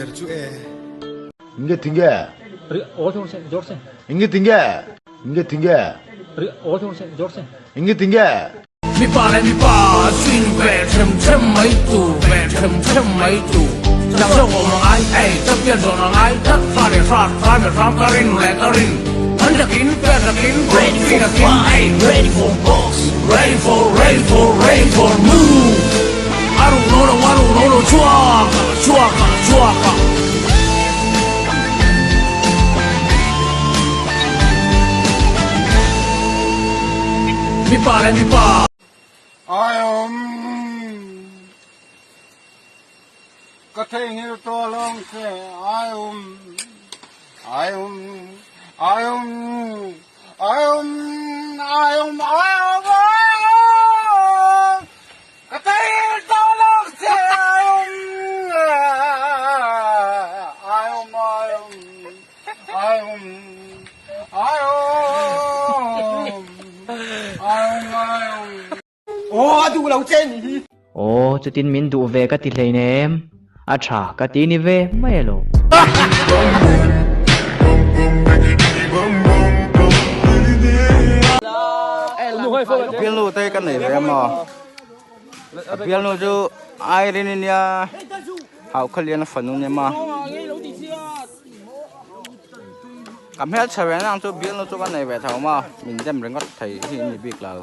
bercu Inge tingge. Inge tingge. Inge tingge. Inge tingge. Mi pa lại mi pa, xuyên về chấm mấy tù, về chấm mấy tù. Chẳng đâu mà ai, chấp nhận rồi là ai, tất pha để phát, pha để phát cái rin lẹ cái rin. Hắn đã kín, về đã kín, ready for fight, ready for box, ready for move. I don't know, chua. Mi pa lại mi pa. có thể như to long xe có thể to long xe ô đủ lâu trên Ồ, cho tin mình đủ về cái tiền này nè em. À chà, cái tiền này về mấy lô. Biên lô tây cái này về em mà. Biên lô cho ai đến nha. Hậu khởi liên phần luôn em mà. Cảm hết sao vậy anh cho biên lô cho cái này về thầu mà. Mình đem đến ngắt thấy thì mình biết là